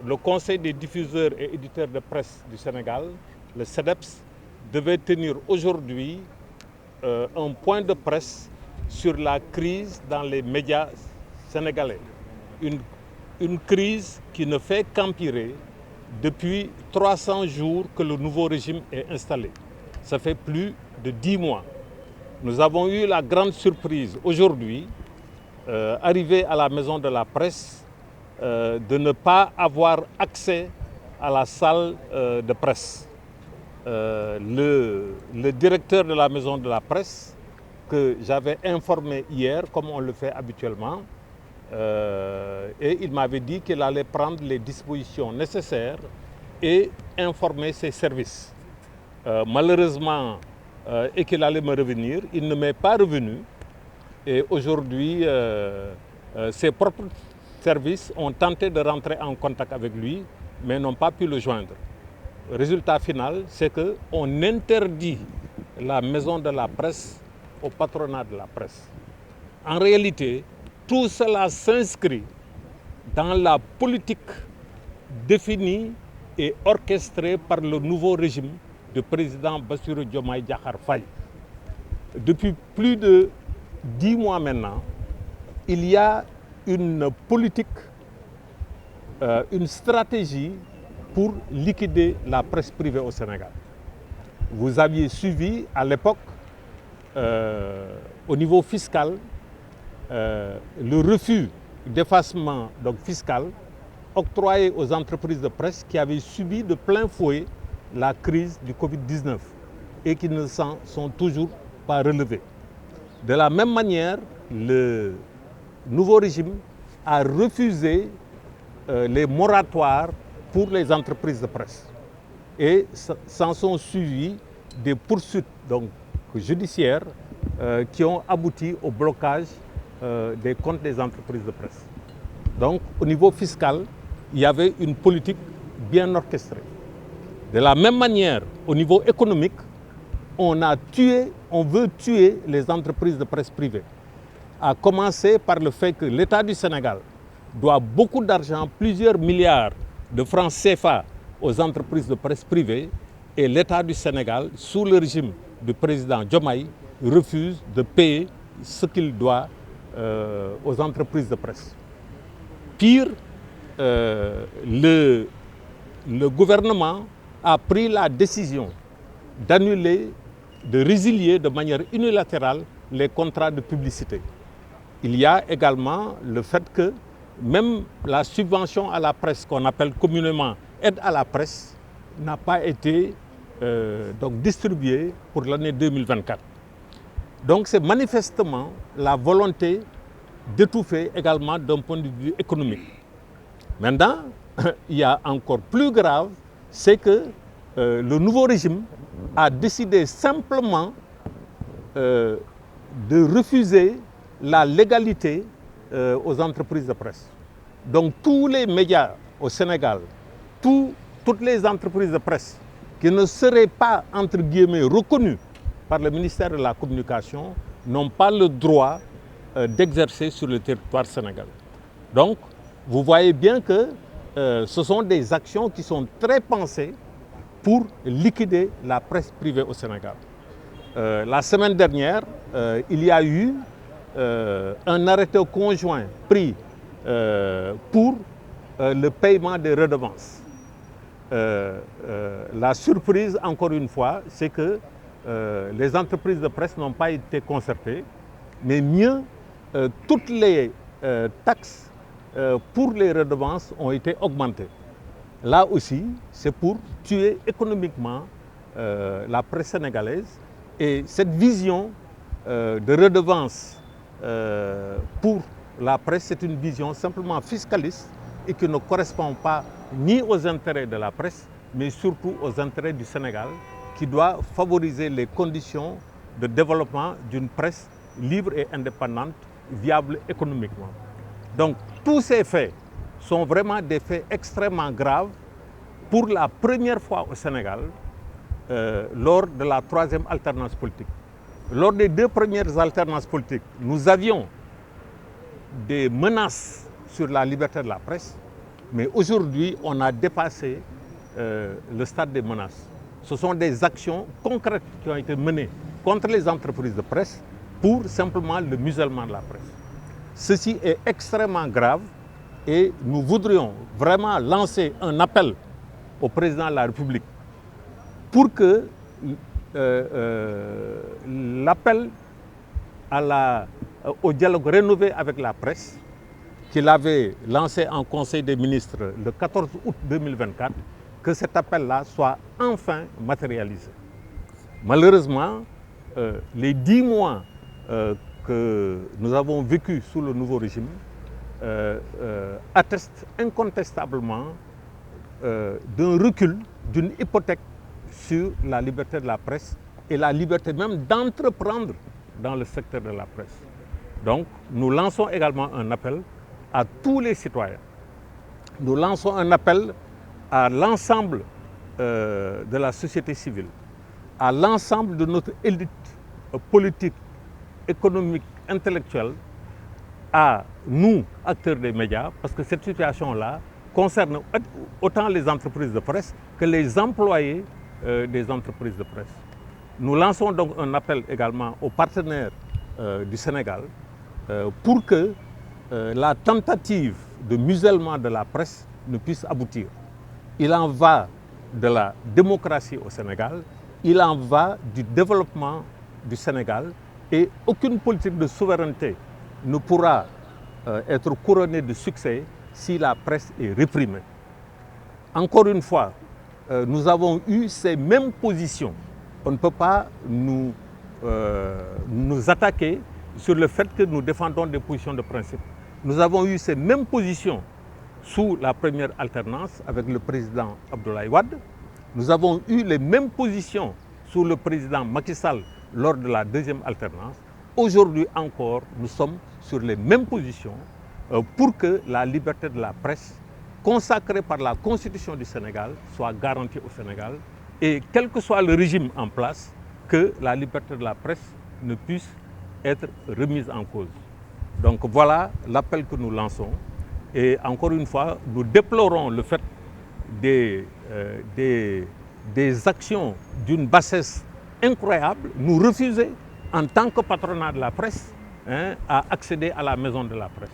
le Conseil des diffuseurs et éditeurs de presse du Sénégal, le CEDEPS, devait tenir aujourd'hui un point de presse sur la crise dans les médias sénégalais. Une crise qui ne fait qu'empirer depuis 300 jours que le nouveau régime est installé. Ça fait plus de 10 mois. Nous avons eu la grande surprise aujourd'hui, arrivé à la maison de la presse, de ne pas avoir accès à la salle de presse. Le directeur de la maison de la presse, que j'avais informé hier, comme on le fait habituellement, et il m'avait dit qu'il allait prendre les dispositions nécessaires et informer ses services. Malheureusement, et qu'il allait me revenir, il ne m'est pas revenu. Et aujourd'hui, ses propres services ont tenté de rentrer en contact avec lui, mais n'ont pas pu le joindre. Le résultat final, c'est qu'on interdit la maison de la presse au patronat de la presse. En réalité, tout cela s'inscrit dans la politique définie et orchestrée par le nouveau régime du président Bassirou Diomaye Diakhar Faye. Depuis plus de 10 mois maintenant, il y a une politique, une stratégie pour liquider la presse privée au Sénégal. Vous aviez suivi à l'époque, au niveau fiscal, le refus d'effacement fiscal octroyé aux entreprises de presse qui avaient subi de plein fouet la crise du Covid-19 et qui ne s'en sont toujours pas relevés. De la même manière, le nouveau régime a refusé les moratoires pour les entreprises de presse. Et s'en sont suivis des poursuites judiciaires qui ont abouti au blocage des comptes des entreprises de presse. Donc, au niveau fiscal, il y avait une politique bien orchestrée. De la même manière, au niveau économique, on veut tuer les entreprises de presse privées. À commencer par le fait que l'État du Sénégal doit beaucoup d'argent, plusieurs milliards de francs CFA aux entreprises de presse privées, et l'État du Sénégal, sous le régime du président Diomaye, refuse de payer ce qu'il doit aux entreprises de presse. Pire, le gouvernement a pris la décision d'annuler, de résilier de manière unilatérale les contrats de publicité. Il y a également le fait que même la subvention à la presse, qu'on appelle communément aide à la presse, n'a pas été distribuée pour l'année 2024. Donc c'est manifestement la volonté d'étouffer également d'un point de vue économique. Maintenant, il y a encore plus grave, c'est que le nouveau régime a décidé simplement de refuser la légalité aux entreprises de presse. Donc tous les médias au Sénégal, toutes les entreprises de presse qui ne seraient pas, entre guillemets, reconnues par le ministère de la Communication n'ont pas le droit d'exercer sur le territoire sénégalais. Donc, vous voyez bien que ce sont des actions qui sont très pensées pour liquider la presse privée au Sénégal. La semaine dernière, il y a eu un arrêté conjoint pris pour le paiement des redevances. La surprise, encore une fois, c'est que les entreprises de presse n'ont pas été concertées, mais mieux, toutes les taxes pour les redevances ont été augmentées. Là aussi, c'est pour tuer économiquement la presse sénégalaise. Et cette vision de redevance pour la presse, c'est une vision simplement fiscaliste et qui ne correspond pas ni aux intérêts de la presse, mais surtout aux intérêts du Sénégal, qui doit favoriser les conditions de développement d'une presse libre et indépendante, viable économiquement. Donc tous ces faits sont vraiment des faits extrêmement graves pour la première fois au Sénégal lors de la troisième alternance politique. Lors des deux premières alternances politiques, nous avions des menaces sur la liberté de la presse. Mais aujourd'hui, on a dépassé le stade des menaces. Ce sont des actions concrètes qui ont été menées contre les entreprises de presse pour simplement le musellement de la presse. Ceci est extrêmement grave et nous voudrions vraiment lancer un appel au président de la République pour que l'appel au dialogue rénové avec la presse qu'il avait lancé en Conseil des ministres le 14 août 2024, que cet appel-là soit enfin matérialisé. Malheureusement, les 10 mois que nous avons vécus sous le nouveau régime attestent incontestablement d'un recul, d'une hypothèque sur la liberté de la presse et la liberté même d'entreprendre dans le secteur de la presse. Donc, nous lançons également un appel à tous les citoyens. Nous lançons un appel à l'ensemble de la société civile, à l'ensemble de notre élite politique, économique, intellectuelle, à nous, acteurs des médias, parce que cette situation-là concerne autant les entreprises de presse que les employés des entreprises de presse. Nous lançons donc un appel également aux partenaires du Sénégal pour que la tentative de musellement de la presse ne puisse aboutir. Il en va de la démocratie au Sénégal, il en va du développement du Sénégal et aucune politique de souveraineté ne pourra être couronnée de succès si la presse est réprimée. Encore une fois, nous avons eu ces mêmes positions. On ne peut pas nous attaquer sur le fait que nous défendons des positions de principe. Nous avons eu ces mêmes positions sous la première alternance avec le président Abdoulaye Wade. Nous avons eu les mêmes positions sous le président Macky Sall lors de la deuxième alternance. Aujourd'hui encore, nous sommes sur les mêmes positions pour que la liberté de la presse, consacrée par la Constitution du Sénégal, soit garantie au Sénégal et quel que soit le régime en place, que la liberté de la presse ne puisse être remise en cause. Donc voilà l'appel que nous lançons et encore une fois, nous déplorons le fait des actions d'une bassesse incroyable, nous refuser en tant que patronat de la presse à accéder à la maison de la presse.